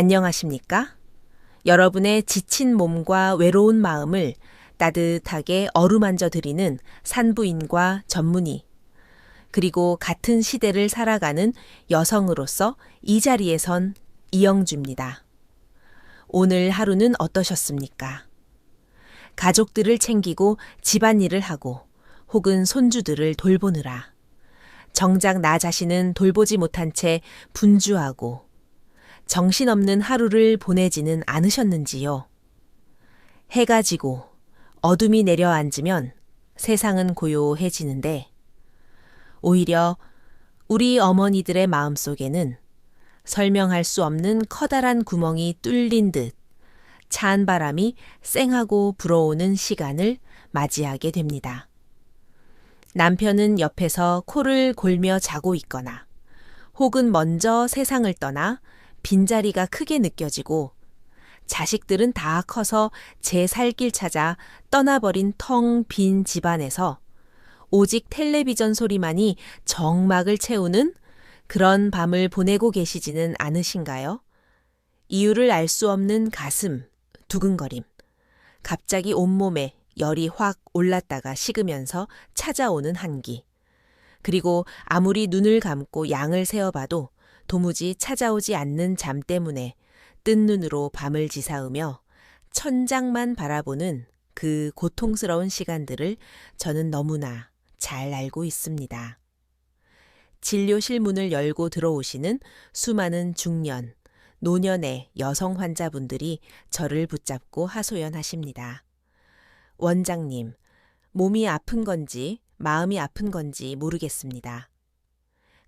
안녕하십니까? 여러분의 지친 몸과 외로운 마음을 따뜻하게 어루만져 드리는 산부인과 전문의, 그리고 같은 시대를 살아가는 여성으로서 이 자리에 선 이영주입니다. 오늘 하루는 어떠셨습니까? 가족들을 챙기고 집안일을 하고 혹은 손주들을 돌보느라 정작 나 자신은 돌보지 못한 채 분주하고 정신없는 하루를 보내지는 않으셨는지요? 해가 지고 어둠이 내려앉으면 세상은 고요해지는데 오히려 우리 어머니들의 마음속에는 설명할 수 없는 커다란 구멍이 뚫린 듯 찬 바람이 쌩하고 불어오는 시간을 맞이하게 됩니다. 남편은 옆에서 코를 골며 자고 있거나 혹은 먼저 세상을 떠나 빈자리가 크게 느껴지고 자식들은 다 커서 제 살 길 찾아 떠나버린 텅 빈 집안에서 오직 텔레비전 소리만이 정막을 채우는 그런 밤을 보내고 계시지는 않으신가요? 이유를 알 수 없는 가슴, 두근거림, 갑자기 온몸에 열이 확 올랐다가 식으면서 찾아오는 한기, 그리고 아무리 눈을 감고 양을 세어봐도 도무지 찾아오지 않는 잠 때문에 뜬 눈으로 밤을 지새우며 천장만 바라보는 그 고통스러운 시간들을 저는 너무나 잘 알고 있습니다. 진료실 문을 열고 들어오시는 수많은 중년, 노년의 여성 환자분들이 저를 붙잡고 하소연하십니다. 원장님, 몸이 아픈 건지 마음이 아픈 건지 모르겠습니다.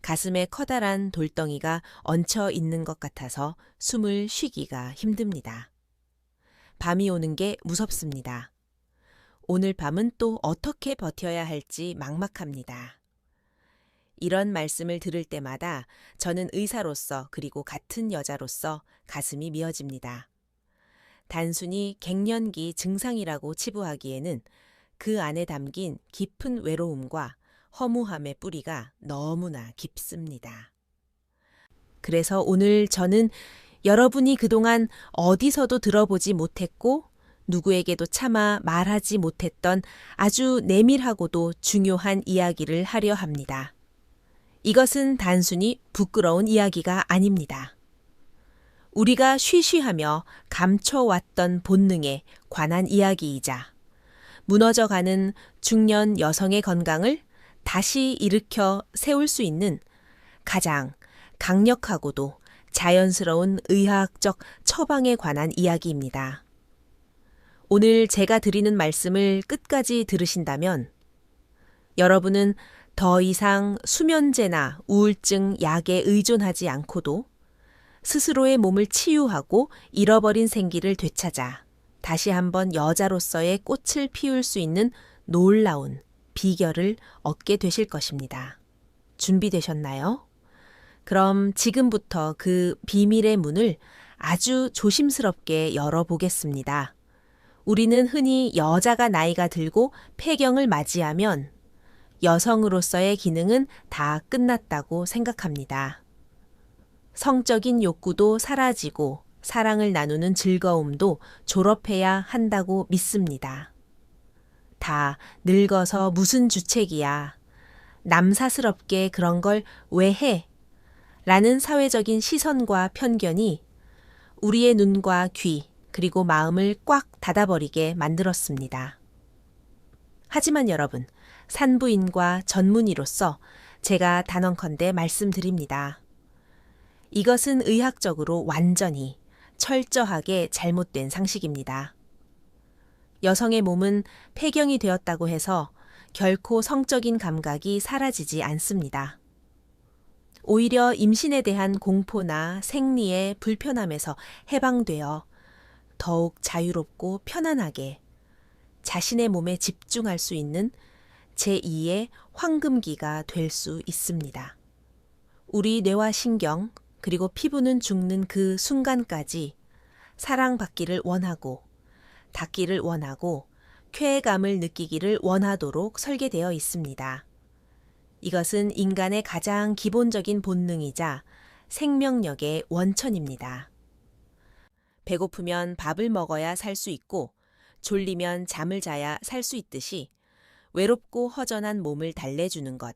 가슴에 커다란 돌덩이가 얹혀 있는 것 같아서 숨을 쉬기가 힘듭니다. 밤이 오는 게 무섭습니다. 오늘 밤은 또 어떻게 버텨야 할지 막막합니다. 이런 말씀을 들을 때마다 저는 의사로서 그리고 같은 여자로서 가슴이 미어집니다. 단순히 갱년기 증상이라고 치부하기에는 그 안에 담긴 깊은 외로움과 허무함의 뿌리가 너무나 깊습니다. 그래서 오늘 저는 여러분이 그동안 어디서도 들어보지 못했고 누구에게도 차마 말하지 못했던 아주 내밀하고도 중요한 이야기를 하려 합니다. 이것은 단순히 부끄러운 이야기가 아닙니다. 우리가 쉬쉬하며 감춰왔던 본능에 관한 이야기이자 무너져가는 중년 여성의 건강을 다시 일으켜 세울 수 있는 가장 강력하고도 자연스러운 의학적 처방에 관한 이야기입니다. 오늘 제가 드리는 말씀을 끝까지 들으신다면 여러분은 더 이상 수면제나 우울증 약에 의존하지 않고도 스스로의 몸을 치유하고 잃어버린 생기를 되찾아 다시 한번 여자로서의 꽃을 피울 수 있는 놀라운 비결을 얻게 되실 것입니다. 준비되셨나요? 그럼 지금부터 그 비밀의 문을 아주 조심스럽게 열어보겠습니다. 우리는 흔히 여자가 나이가 들고 폐경을 맞이하면 여성으로서의 기능은 다 끝났다고 생각합니다. 성적인 욕구도 사라지고 사랑을 나누는 즐거움도 졸업해야 한다고 믿습니다. 다 늙어서 무슨 주책이야. 남사스럽게 그런 걸 왜 해? 라는 사회적인 시선과 편견이 우리의 눈과 귀 그리고 마음을 꽉 닫아버리게 만들었습니다. 하지만 여러분, 산부인과 전문의로서 제가 단언컨대 말씀드립니다. 이것은 의학적으로 완전히 철저하게 잘못된 상식입니다. 여성의 몸은 폐경이 되었다고 해서 결코 성적인 감각이 사라지지 않습니다. 오히려 임신에 대한 공포나 생리의 불편함에서 해방되어 더욱 자유롭고 편안하게 자신의 몸에 집중할 수 있는 제2의 황금기가 될 수 있습니다. 우리 뇌와 신경 그리고 피부는 죽는 그 순간까지 사랑받기를 원하고 닿기를 원하고 쾌감을 느끼기를 원하도록 설계되어 있습니다. 이것은 인간의 가장 기본적인 본능이자 생명력의 원천입니다. 배고프면 밥을 먹어야 살 수 있고 졸리면 잠을 자야 살 수 있듯이 외롭고 허전한 몸을 달래주는 것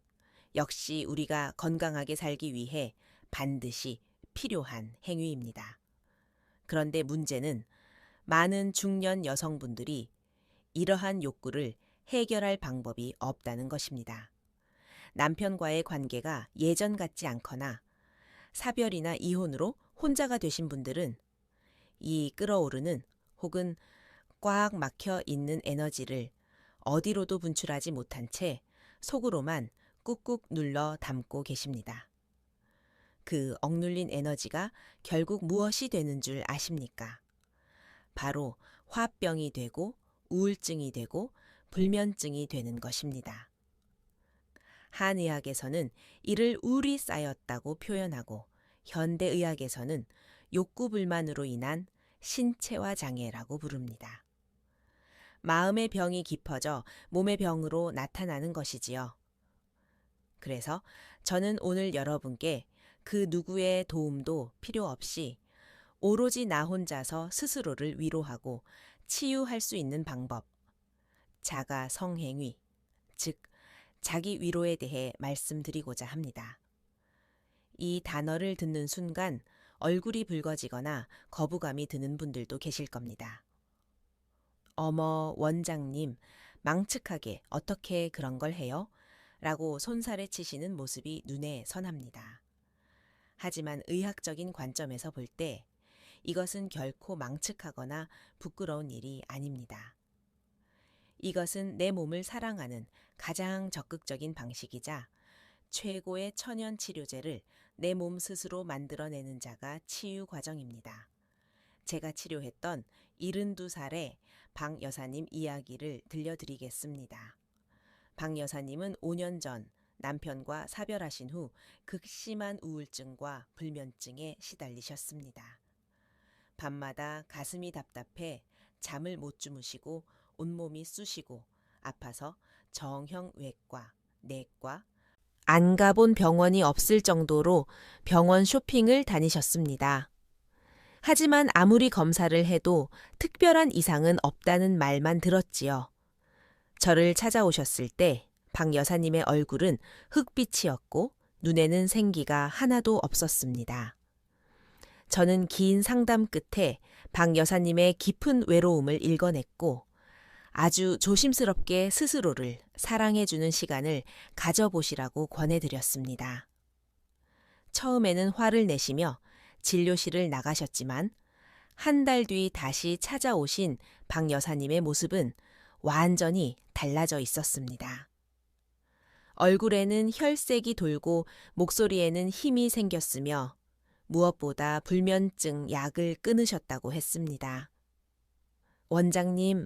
역시 우리가 건강하게 살기 위해 반드시 필요한 행위입니다. 그런데 문제는 많은 중년 여성분들이 이러한 욕구를 해결할 방법이 없다는 것입니다. 남편과의 관계가 예전 같지 않거나 사별이나 이혼으로 혼자가 되신 분들은 이 끓어오르는 혹은 꽉 막혀 있는 에너지를 어디로도 분출하지 못한 채 속으로만 꾹꾹 눌러 담고 계십니다. 그 억눌린 에너지가 결국 무엇이 되는 줄 아십니까? 바로 화병이 되고 우울증이 되고 불면증이 되는 것입니다. 한의학에서는 이를 우울이 쌓였다고 표현하고 현대의학에서는 욕구불만으로 인한 신체화 장애라고 부릅니다. 마음의 병이 깊어져 몸의 병으로 나타나는 것이지요. 그래서 저는 오늘 여러분께 그 누구의 도움도 필요 없이 오로지 나 혼자서 스스로를 위로하고 치유할 수 있는 방법, 자가 성행위, 즉 자기 위로에 대해 말씀드리고자 합니다. 이 단어를 듣는 순간 얼굴이 붉어지거나 거부감이 드는 분들도 계실 겁니다. 어머, 원장님, 망측하게 어떻게 그런 걸 해요? 라고 손살에 치시는 모습이 눈에 선합니다. 하지만 의학적인 관점에서 볼 때 이것은 결코 망측하거나 부끄러운 일이 아닙니다. 이것은 내 몸을 사랑하는 가장 적극적인 방식이자 최고의 천연 치료제를 내 몸 스스로 만들어내는 자가 치유 과정입니다. 제가 치료했던 72살의 방 여사님 이야기를 들려드리겠습니다. 방 여사님은 5년 전 남편과 사별하신 후 극심한 우울증과 불면증에 시달리셨습니다. 밤마다 가슴이 답답해 잠을 못 주무시고 온몸이 쑤시고 아파서 정형 외과, 내과, 안 가본 병원이 없을 정도로 병원 쇼핑을 다니셨습니다. 하지만 아무리 검사를 해도 특별한 이상은 없다는 말만 들었지요. 저를 찾아오셨을 때 방 여사님의 얼굴은 흑빛이었고 눈에는 생기가 하나도 없었습니다. 저는 긴 상담 끝에 방 여사님의 깊은 외로움을 읽어냈고 아주 조심스럽게 스스로를 사랑해주는 시간을 가져보시라고 권해드렸습니다. 처음에는 화를 내시며 진료실을 나가셨지만 한 달 뒤 다시 찾아오신 방 여사님의 모습은 완전히 달라져 있었습니다. 얼굴에는 혈색이 돌고 목소리에는 힘이 생겼으며 무엇보다 불면증 약을 끊으셨다고 했습니다. 원장님,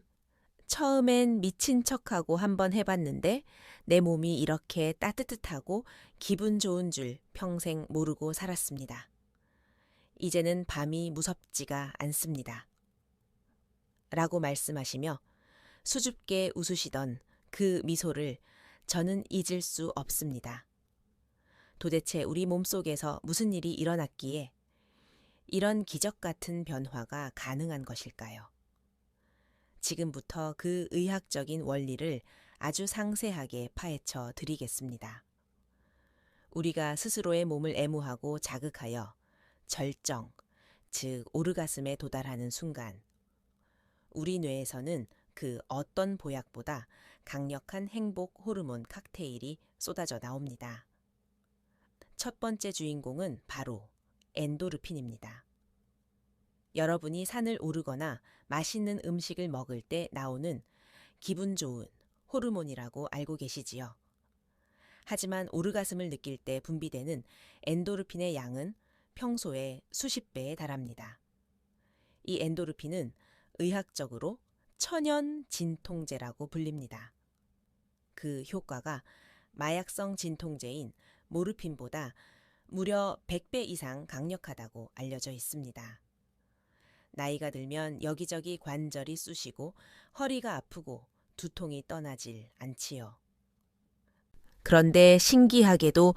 처음엔 미친 척하고 한번 해봤는데 내 몸이 이렇게 따뜻하고 기분 좋은 줄 평생 모르고 살았습니다. 이제는 밤이 무섭지가 않습니다. 라고 말씀하시며 수줍게 웃으시던 그 미소를 저는 잊을 수 없습니다. 도대체 우리 몸속에서 무슨 일이 일어났기에 이런 기적 같은 변화가 가능한 것일까요? 지금부터 그 의학적인 원리를 아주 상세하게 파헤쳐 드리겠습니다. 우리가 스스로의 몸을 애무하고 자극하여 절정, 즉 오르가슴에 도달하는 순간 우리 뇌에서는 그 어떤 보약보다 강력한 행복 호르몬 칵테일이 쏟아져 나옵니다. 첫 번째 주인공은 바로 엔도르핀입니다. 여러분이 산을 오르거나 맛있는 음식을 먹을 때 나오는 기분 좋은 호르몬이라고 알고 계시지요. 하지만 오르가슴을 느낄 때 분비되는 엔도르핀의 양은 평소에 수십 배에 달합니다. 이 엔도르핀은 의학적으로 천연 진통제라고 불립니다. 그 효과가 마약성 진통제인 모르핀보다 무려 100배 이상 강력하다고 알려져 있습니다. 나이가 들면 여기저기 관절이 쑤시고 허리가 아프고 두통이 떠나질 않지요. 그런데 신기하게도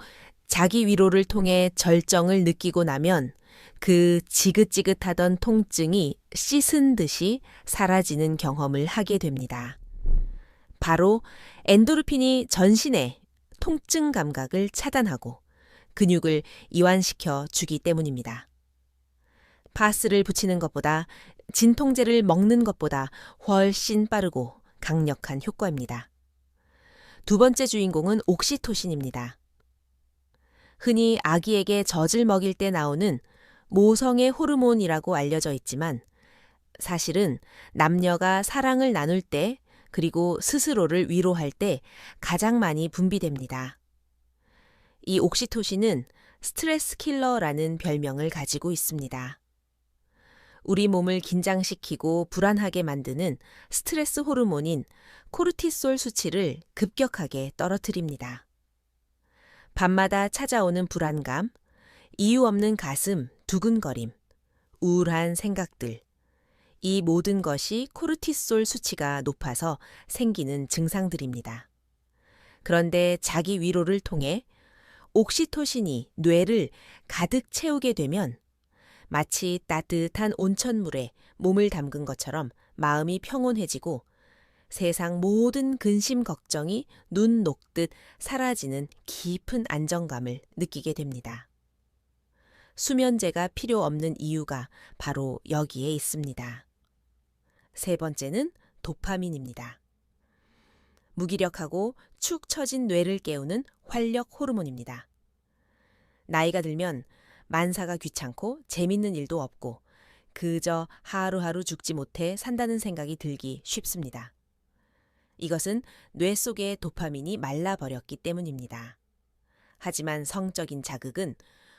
자기 위로를 통해 절정을 느끼고 나면 그 지긋지긋하던 통증이 씻은 듯이 사라지는 경험을 하게 됩니다. 바로 엔도르핀이 전신의 통증 감각을 차단하고 근육을 이완시켜 주기 때문입니다. 파스를 붙이는 것보다 진통제를 먹는 것보다 훨씬 빠르고 강력한 효과입니다. 두 번째 주인공은 옥시토신입니다. 흔히 아기에게 젖을 먹일 때 나오는 모성의 호르몬이라고 알려져 있지만 사실은 남녀가 사랑을 나눌 때 그리고 스스로를 위로할 때 가장 많이 분비됩니다. 이 옥시토신은 스트레스 킬러라는 별명을 가지고 있습니다. 우리 몸을 긴장시키고 불안하게 만드는 스트레스 호르몬인 코르티솔 수치를 급격하게 떨어뜨립니다. 밤마다 찾아오는 불안감, 이유 없는 가슴, 두근거림, 우울한 생각들, 이 모든 것이 코르티솔 수치가 높아서 생기는 증상들입니다. 그런데 자기 위로를 통해 옥시토신이 뇌를 가득 채우게 되면 마치 따뜻한 온천물에 몸을 담근 것처럼 마음이 평온해지고 세상 모든 근심 걱정이 눈 녹듯 사라지는 깊은 안정감을 느끼게 됩니다. 수면제가 필요 없는 이유가 바로 여기에 있습니다. 세 번째는 도파민입니다. 무기력하고 축 처진 뇌를 깨우는 활력 호르몬입니다. 나이가 들면 만사가 귀찮고 재밌는 일도 없고 그저 하루하루 죽지 못해 산다는 생각이 들기 쉽습니다. 이것은 뇌 속의 도파민이 말라버렸기 때문입니다. 하지만 성적인 자극은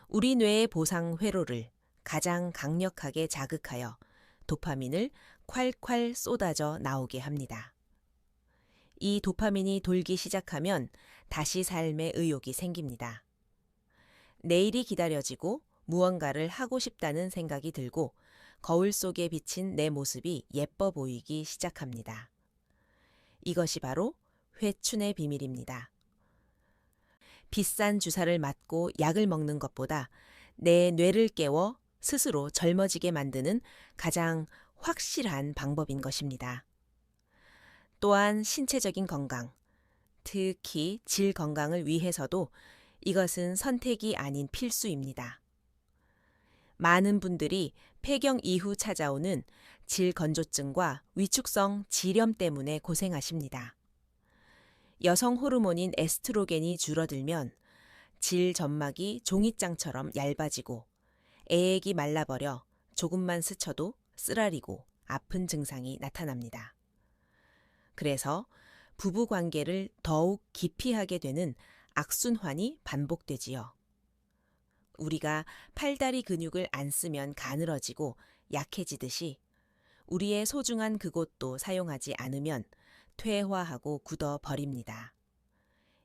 우리 뇌의 보상 회로를 가장 강력하게 자극하여 도파민을 콸콸 쏟아져 나오게 합니다. 이 도파민이 돌기 시작하면 다시 삶의 의욕이 생깁니다. 내일이 기다려지고 무언가를 하고 싶다는 생각이 들고 거울 속에 비친 내 모습이 예뻐 보이기 시작합니다. 이것이 바로 회춘의 비밀입니다. 비싼 주사를 맞고 약을 먹는 것보다 내 뇌를 깨워 스스로 젊어지게 만드는 가장 확실한 방법인 것입니다. 또한 신체적인 건강, 특히 질 건강을 위해서도 이것은 선택이 아닌 필수입니다. 많은 분들이 폐경 이후 찾아오는 질 건조증과 위축성 질염 때문에 고생하십니다. 여성 호르몬인 에스트로겐이 줄어들면 질 점막이 종이장처럼 얇아지고 애액이 말라버려 조금만 스쳐도 쓰라리고 아픈 증상이 나타납니다. 그래서 부부 관계를 더욱 기피하게 되는 악순환이 반복되지요. 우리가 팔다리 근육을 안 쓰면 가늘어지고 약해지듯이 우리의 소중한 그곳도 사용하지 않으면 퇴화하고 굳어버립니다.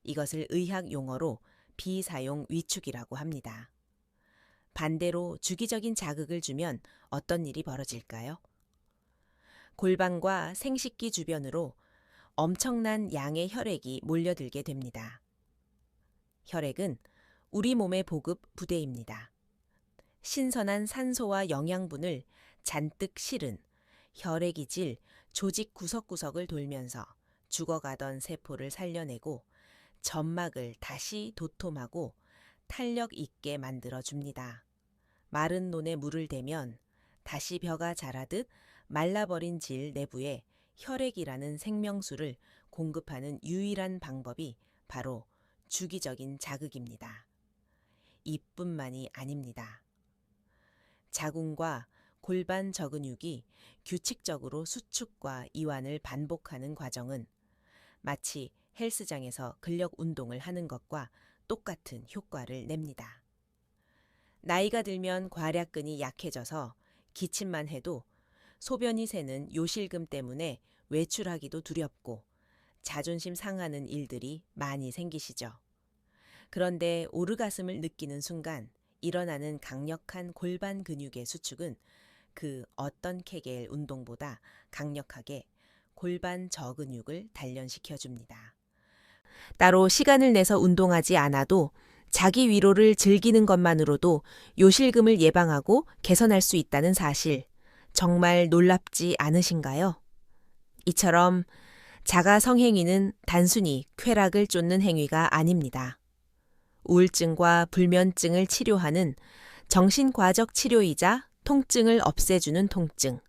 이것을 의학 용어로 비사용 위축이라고 합니다. 반대로 주기적인 자극을 주면 어떤 일이 벌어질까요? 골반과 생식기 주변으로 엄청난 양의 혈액이 몰려들게 됩니다. 혈액은 우리 몸의 보급 부대입니다. 신선한 산소와 영양분을 잔뜩 실은 혈액이질 조직 구석구석을 돌면서 죽어가던 세포를 살려내고 점막을 다시 도톰하고 탄력 있게 만들어줍니다. 마른 논에 물을 대면 다시 벼가 자라듯 말라버린 질 내부에 혈액이라는 생명수를 공급하는 유일한 방법이 바로 주기적인 자극입니다. 이뿐만이 아닙니다. 자궁과 골반 저근육이 규칙적으로 수축과 이완을 반복하는 과정은 마치 헬스장에서 근력 운동을 하는 것과 똑같은 효과를 냅니다. 나이가 들면 괄약근이 약해져서 기침만 해도 소변이 새는 요실금 때문에 외출하기도 두렵고 자존심 상하는 일들이 많이 생기시죠. 그런데 오르가슴을 느끼는 순간 일어나는 강력한 골반 근육의 수축은 그 어떤 케겔 운동보다 강력하게 골반 저근육을 단련시켜 줍니다. 따로 시간을 내서 운동하지 않아도 자기 위로를 즐기는 것만으로도 요실금을 예방하고 개선할 수 있다는 사실, 정말 놀랍지 않으신가요? 이처럼 자가 성행위는 단순히 쾌락을 쫓는 행위가 아닙니다. 우울증과 불면증을 치료하는 정신과적 치료이자 통증을 없애주는 통증,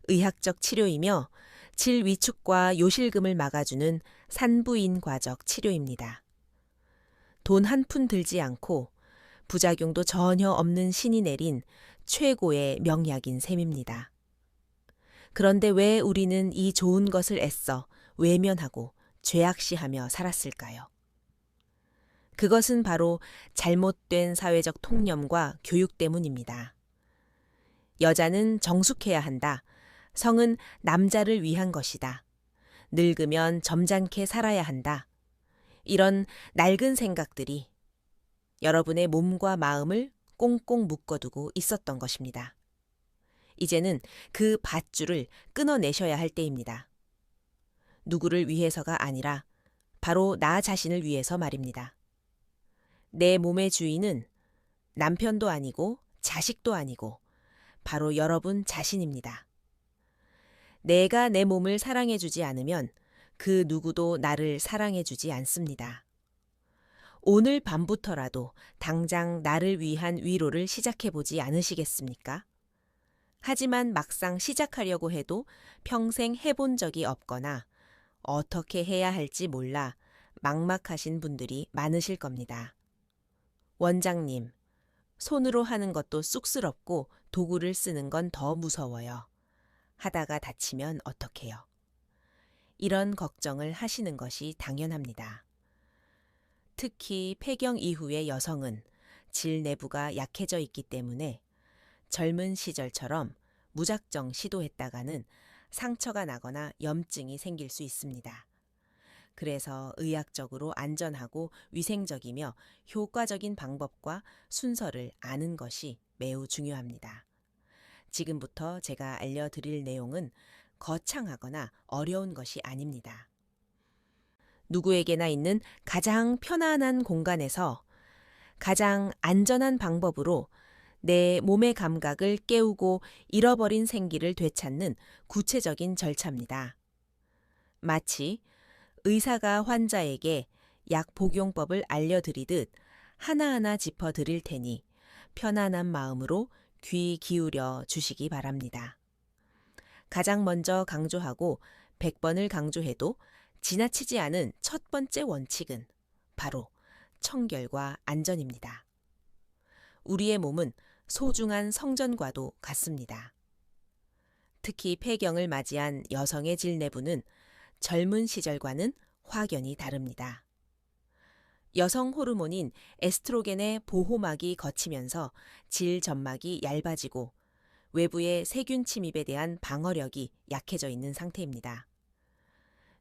의학적 치료이며 질 위축과 요실금을 막아주는 산부인과적 치료입니다. 돈 한 푼 들지 않고 부작용도 전혀 없는 신이 내린 최고의 명약인 셈입니다. 그런데 왜 우리는 이 좋은 것을 애써 외면하고 죄악시하며 살았을까요? 그것은 바로 잘못된 사회적 통념과 교육 때문입니다. 여자는 정숙해야 한다. 성은 남자를 위한 것이다. 늙으면 점잖게 살아야 한다. 이런 낡은 생각들이 여러분의 몸과 마음을 꽁꽁 묶어두고 있었던 것입니다. 이제는 그 밧줄을 끊어내셔야 할 때입니다. 누구를 위해서가 아니라 바로 나 자신을 위해서 말입니다. 내 몸의 주인은 남편도 아니고 자식도 아니고 바로 여러분 자신입니다. 내가 내 몸을 사랑해주지 않으면 그 누구도 나를 사랑해주지 않습니다. 오늘 밤부터라도 당장 나를 위한 위로를 시작해보지 않으시겠습니까? 하지만 막상 시작하려고 해도 평생 해본 적이 없거나 어떻게 해야 할지 몰라 막막하신 분들이 많으실 겁니다. 원장님, 손으로 하는 것도 쑥스럽고 도구를 쓰는 건 더 무서워요. 하다가 다치면 어떡해요? 이런 걱정을 하시는 것이 당연합니다. 특히 폐경 이후의 여성은 질 내부가 약해져 있기 때문에 젊은 시절처럼 무작정 시도했다가는 상처가 나거나 염증이 생길 수 있습니다. 그래서 의학적으로 안전하고 위생적이며 효과적인 방법과 순서를 아는 것이 매우 중요합니다. 지금부터 제가 알려드릴 내용은 거창하거나 어려운 것이 아닙니다. 누구에게나 있는 가장 편안한 공간에서 가장 안전한 방법으로 내 몸의 감각을 깨우고 잃어버린 생기를 되찾는 구체적인 절차입니다. 마치 의사가 환자에게 약 복용법을 알려드리듯 하나하나 짚어드릴 테니 편안한 마음으로 귀 기울여 주시기 바랍니다. 가장 먼저 강조하고 100번을 강조해도 지나치지 않은 첫 번째 원칙은 바로 청결과 안전입니다. 우리의 몸은 소중한 성전과도 같습니다. 특히 폐경을 맞이한 여성의 질 내부는 젊은 시절과는 확연히 다릅니다. 여성 호르몬인 에스트로겐의 보호막이 거치면서 질 점막이 얇아지고 외부의 세균 침입에 대한 방어력이 약해져 있는 상태입니다.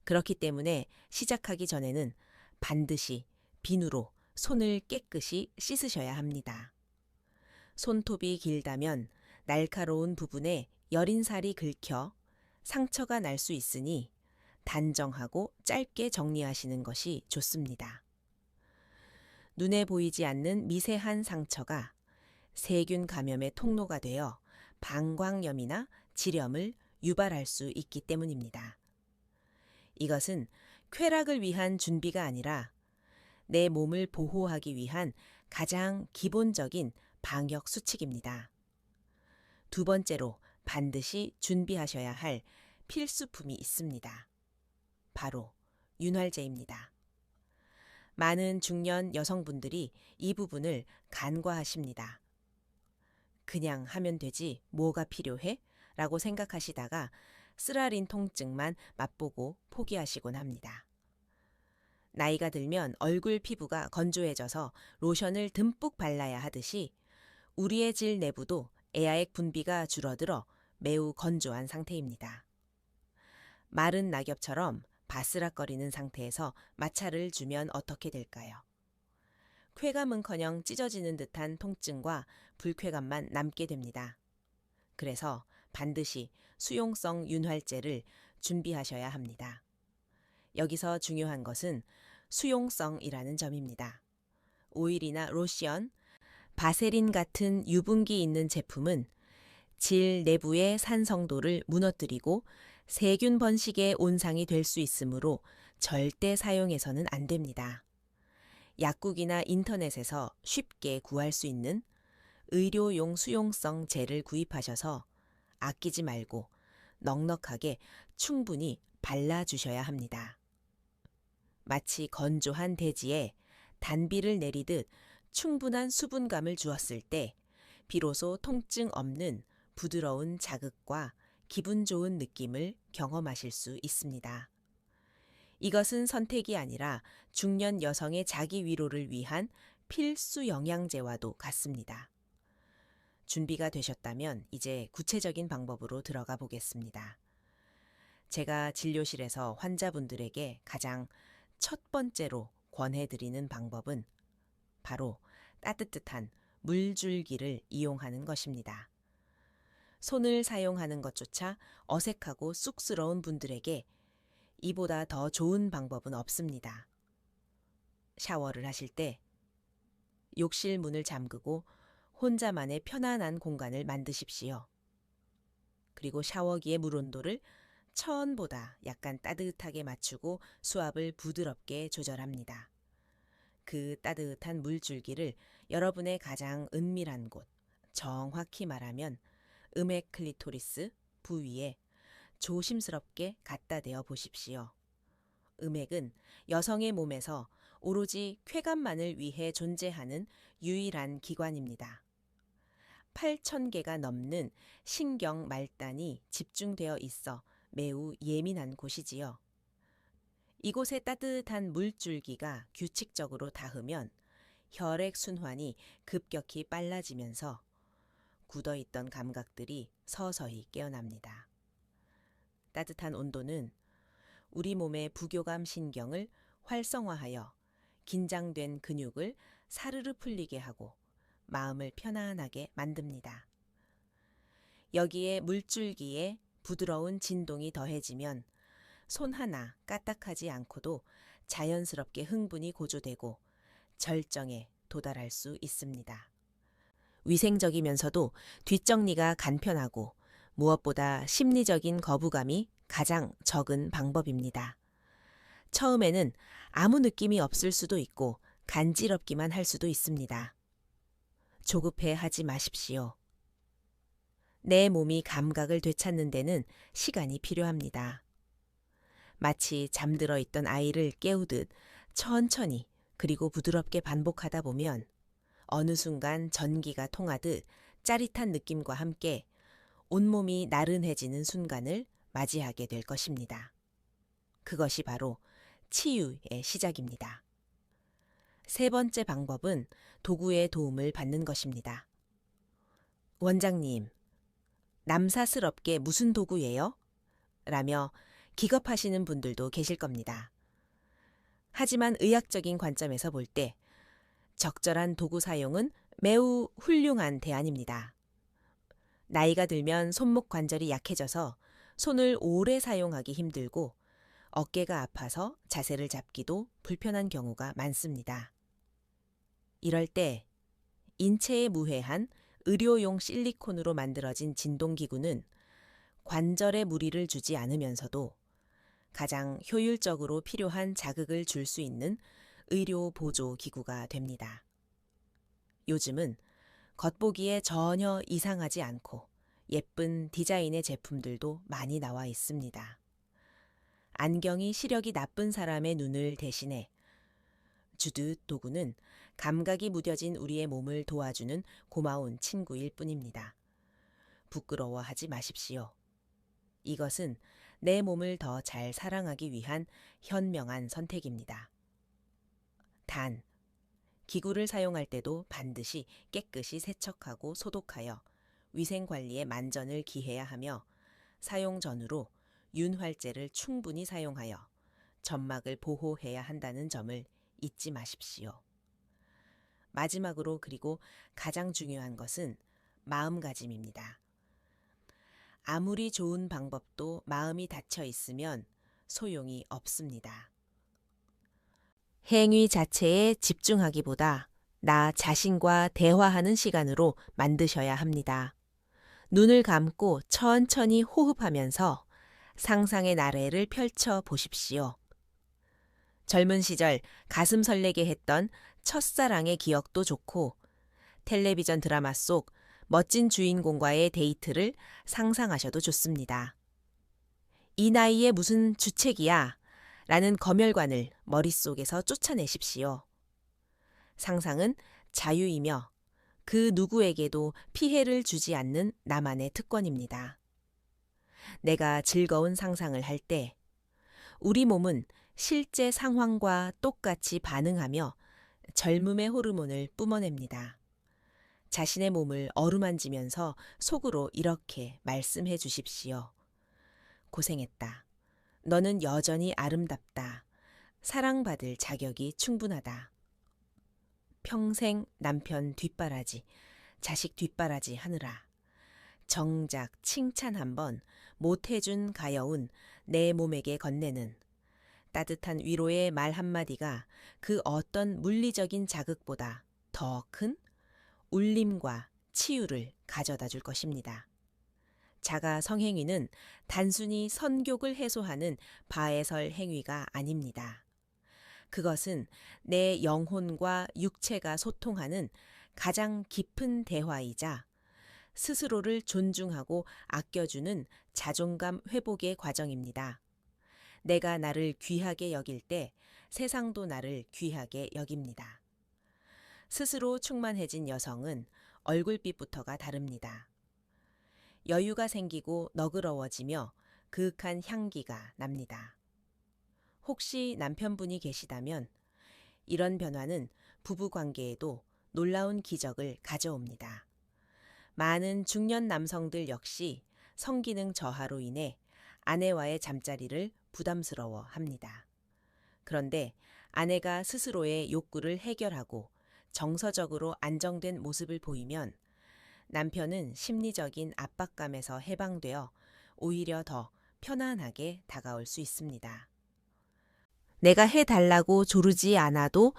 그렇기 때문에 시작하기 전에는 반드시 비누로 손을 깨끗이 씻으셔야 합니다. 손톱이 길다면 날카로운 부분에 여린 살이 긁혀 상처가 날 수 있으니 단정하고 짧게 정리하시는 것이 좋습니다. 눈에 보이지 않는 미세한 상처가 세균 감염의 통로가 되어 방광염이나 질염을 유발할 수 있기 때문입니다. 이것은 쾌락을 위한 준비가 아니라 내 몸을 보호하기 위한 가장 기본적인 방역 수칙입니다. 두 번째로 반드시 준비하셔야 할 필수품이 있습니다. 바로 윤활제입니다. 많은 중년 여성분들이 이 부분을 간과하십니다. 그냥 하면 되지 뭐가 필요해? 라고 생각하시다가 쓰라린 통증만 맛보고 포기하시곤 합니다. 나이가 들면 얼굴 피부가 건조해져서 로션을 듬뿍 발라야 하듯이 우리의 질 내부도 에아액 분비가 줄어들어 매우 건조한 상태입니다. 마른 낙엽처럼 바스락거리는 상태에서 마찰을 주면 어떻게 될까요? 쾌감은커녕 찢어지는 듯한 통증과 불쾌감만 남게 됩니다. 그래서 반드시 수용성 윤활제를 준비하셔야 합니다. 여기서 중요한 것은 수용성이라는 점입니다. 오일이나 로션, 바세린 같은 유분기 있는 제품은 질 내부의 산성도를 무너뜨리고 세균 번식의 온상이 될 수 있으므로 절대 사용해서는 안 됩니다. 약국이나 인터넷에서 쉽게 구할 수 있는 의료용 수용성 젤을 구입하셔서 아끼지 말고 넉넉하게 충분히 발라주셔야 합니다. 마치 건조한 대지에 단비를 내리듯 충분한 수분감을 주었을 때 비로소 통증 없는 부드러운 자극과 기분 좋은 느낌을 경험하실 수 있습니다. 이것은 선택이 아니라 중년 여성의 자기 위로를 위한 필수 영양제와도 같습니다. 준비가 되셨다면 이제 구체적인 방법으로 들어가 보겠습니다. 제가 진료실에서 환자분들에게 가장 첫 번째로 권해드리는 방법은 바로 따뜻한 물줄기를 이용하는 것입니다. 손을 사용하는 것조차 어색하고 쑥스러운 분들에게 이보다 더 좋은 방법은 없습니다. 샤워를 하실 때 욕실 문을 잠그고 혼자만의 편안한 공간을 만드십시오. 그리고 샤워기의 물 온도를 처음보다 약간 따뜻하게 맞추고 수압을 부드럽게 조절합니다. 그 따뜻한 물줄기를 여러분의 가장 은밀한 곳, 정확히 말하면 음액 클리토리스 부위에 조심스럽게 갖다 대어 보십시오. 음액은 여성의 몸에서 오로지 쾌감만을 위해 존재하는 유일한 기관입니다. 8,000개가 넘는 신경 말단이 집중되어 있어 매우 예민한 곳이지요. 이곳에 따뜻한 물줄기가 규칙적으로 닿으면 혈액순환이 급격히 빨라지면서 굳어있던 감각들이 서서히 깨어납니다. 따뜻한 온도는 우리 몸의 부교감 신경을 활성화하여 긴장된 근육을 사르르 풀리게 하고 마음을 편안하게 만듭니다. 여기에 물줄기에 부드러운 진동이 더해지면 손 하나 까딱하지 않고도 자연스럽게 흥분이 고조되고 절정에 도달할 수 있습니다. 위생적이면서도 뒷정리가 간편하고 무엇보다 심리적인 거부감이 가장 적은 방법입니다. 처음에는 아무 느낌이 없을 수도 있고 간지럽기만 할 수도 있습니다. 조급해 하지 마십시오. 내 몸이 감각을 되찾는 데는 시간이 필요합니다. 마치 잠들어 있던 아이를 깨우듯 천천히 그리고 부드럽게 반복하다 보면 어느 순간 전기가 통하듯 짜릿한 느낌과 함께 온몸이 나른해지는 순간을 맞이하게 될 것입니다. 그것이 바로 치유의 시작입니다. 세 번째 방법은 도구의 도움을 받는 것입니다. 원장님, 남사스럽게 무슨 도구예요? 라며 기겁하시는 분들도 계실 겁니다. 하지만 의학적인 관점에서 볼 때 적절한 도구 사용은 매우 훌륭한 대안입니다. 나이가 들면 손목 관절이 약해져서 손을 오래 사용하기 힘들고 어깨가 아파서 자세를 잡기도 불편한 경우가 많습니다. 이럴 때 인체에 무해한 의료용 실리콘으로 만들어진 진동기구는 관절에 무리를 주지 않으면서도 가장 효율적으로 필요한 자극을 줄 수 있는 의료 보조 기구가 됩니다. 요즘은 겉보기에 전혀 이상하지 않고 예쁜 디자인의 제품들도 많이 나와 있습니다. 안경이 시력이 나쁜 사람의 눈을 대신해 주듯 도구는 감각이 무뎌진 우리의 몸을 도와주는 고마운 친구일 뿐입니다. 부끄러워하지 마십시오. 이것은 내 몸을 더 잘 사랑하기 위한 현명한 선택입니다. 단, 기구를 사용할 때도 반드시 깨끗이 세척하고 소독하여 위생관리에 만전을 기해야 하며 사용 전후로 윤활제를 충분히 사용하여 점막을 보호해야 한다는 점을 잊지 마십시오. 마지막으로 그리고 가장 중요한 것은 마음가짐입니다. 아무리 좋은 방법도 마음이 닫혀 있으면 소용이 없습니다. 행위 자체에 집중하기보다 나 자신과 대화하는 시간으로 만드셔야 합니다. 눈을 감고 천천히 호흡하면서 상상의 나래를 펼쳐 보십시오. 젊은 시절 가슴 설레게 했던 첫사랑의 기억도 좋고 텔레비전 드라마 속 멋진 주인공과의 데이트를 상상하셔도 좋습니다. 이 나이에 무슨 주책이야 라는 검열관을 머릿속에서 쫓아내십시오. 상상은 자유이며 그 누구에게도 피해를 주지 않는 나만의 특권입니다. 내가 즐거운 상상을 할 때 우리 몸은 실제 상황과 똑같이 반응하며 젊음의 호르몬을 뿜어냅니다. 자신의 몸을 어루만지면서 속으로 이렇게 말씀해 주십시오. 고생했다. 너는 여전히 아름답다. 사랑받을 자격이 충분하다. 평생 남편 뒷바라지, 자식 뒷바라지 하느라 정작 칭찬 한번 못해준 가여운 내 몸에게 건네는 따뜻한 위로의 말 한마디가 그 어떤 물리적인 자극보다 더 큰 울림과 치유를 가져다 줄 것입니다. 자가 성행위는 단순히 선욕을 해소하는 바에설 행위가 아닙니다. 그것은 내 영혼과 육체가 소통하는 가장 깊은 대화이자 스스로를 존중하고 아껴주는 자존감 회복의 과정입니다. 내가 나를 귀하게 여길 때 세상도 나를 귀하게 여깁니다. 스스로 충만해진 여성은 얼굴빛부터가 다릅니다. 여유가 생기고 너그러워지며 그윽한 향기가 납니다. 혹시 남편분이 계시다면 이런 변화는 부부관계에도 놀라운 기적을 가져옵니다. 많은 중년 남성들 역시 성기능 저하로 인해 아내와의 잠자리를 부담스러워합니다. 그런데 아내가 스스로의 욕구를 해결하고 정서적으로 안정된 모습을 보이면 남편은 심리적인 압박감에서 해방되어 오히려 더 편안하게 다가올 수 있습니다. 내가 해달라고 조르지 않아도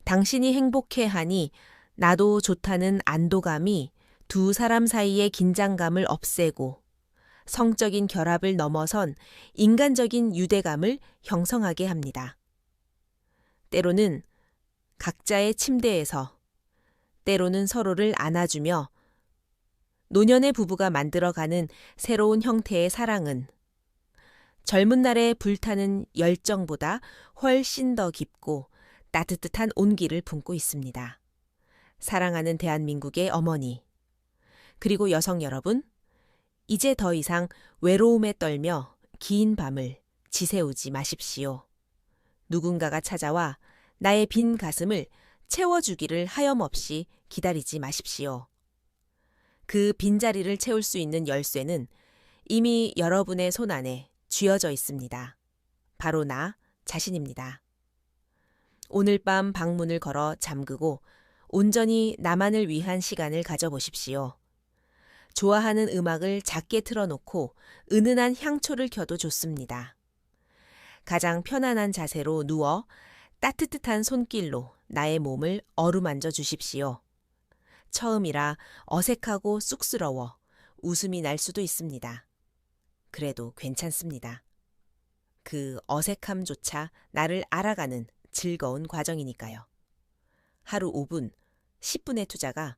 당신이 행복해하니 나도 좋다는 안도감이 두 사람 사이의 긴장감을 없애고 성적인 결합을 넘어선 인간적인 유대감을 형성하게 합니다. 때로는 각자의 침대에서, 때로는 서로를 안아주며 노년의 부부가 만들어가는 새로운 형태의 사랑은 젊은 날에 불타는 열정보다 훨씬 더 깊고 따뜻한 온기를 품고 있습니다. 사랑하는 대한민국의 어머니, 그리고 여성 여러분, 이제 더 이상 외로움에 떨며 긴 밤을 지새우지 마십시오. 누군가가 찾아와 나의 빈 가슴을 채워주기를 하염없이 기다리지 마십시오. 그 빈자리를 채울 수 있는 열쇠는 이미 여러분의 손 안에 쥐어져 있습니다. 바로 나 자신입니다. 오늘 밤 방문을 걸어 잠그고 온전히 나만을 위한 시간을 가져보십시오. 좋아하는 음악을 작게 틀어놓고 은은한 향초를 켜도 좋습니다. 가장 편안한 자세로 누워 따뜻한 손길로 나의 몸을 어루만져 주십시오. 처음이라 어색하고 쑥스러워 웃음이 날 수도 있습니다. 그래도 괜찮습니다. 그 어색함조차 나를 알아가는 즐거운 과정이니까요. 하루 5분, 10분의 투자가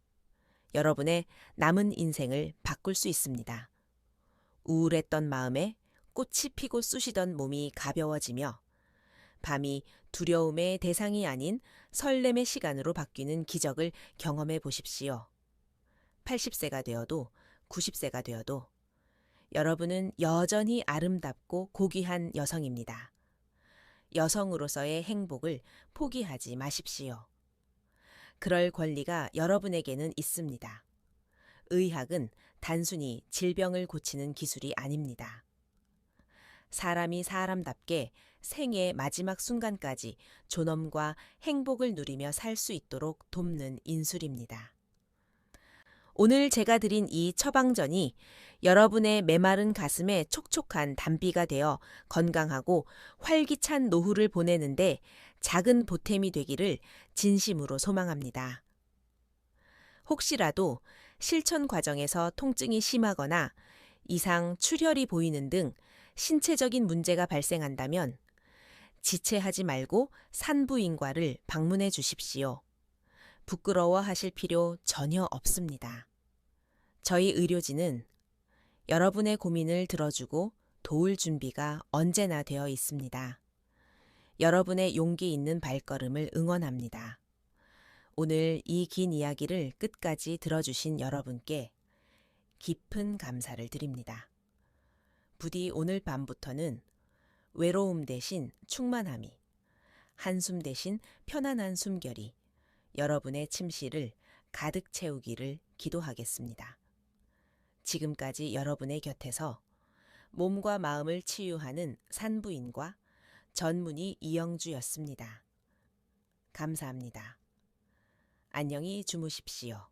여러분의 남은 인생을 바꿀 수 있습니다. 우울했던 마음에 꽃이 피고 쑤시던 몸이 가벼워지며 밤이 두려움의 대상이 아닌 설렘의 시간으로 바뀌는 기적을 경험해 보십시오. 80세가 되어도 90세가 되어도 여러분은 여전히 아름답고 고귀한 여성입니다. 여성으로서의 행복을 포기하지 마십시오. 그럴 권리가 여러분에게는 있습니다. 의학은 단순히 질병을 고치는 기술이 아닙니다. 사람이 사람답게 생의 마지막 순간까지 존엄과 행복을 누리며 살 수 있도록 돕는 인술입니다. 오늘 제가 드린 이 처방전이 여러분의 메마른 가슴에 촉촉한 단비가 되어 건강하고 활기찬 노후를 보내는데 작은 보탬이 되기를 진심으로 소망합니다. 혹시라도 실천 과정에서 통증이 심하거나 이상 출혈이 보이는 등 신체적인 문제가 발생한다면 지체하지 말고 산부인과를 방문해 주십시오. 부끄러워하실 필요 전혀 없습니다. 저희 의료진은 여러분의 고민을 들어주고 도울 준비가 언제나 되어 있습니다. 여러분의 용기 있는 발걸음을 응원합니다. 오늘 이 긴 이야기를 끝까지 들어주신 여러분께 깊은 감사를 드립니다. 부디 오늘 밤부터는 외로움 대신 충만함이, 한숨 대신 편안한 숨결이 여러분의 침실을 가득 채우기를 기도하겠습니다. 지금까지 여러분의 곁에서 몸과 마음을 치유하는 산부인과 전문의 이영주였습니다. 감사합니다. 안녕히 주무십시오.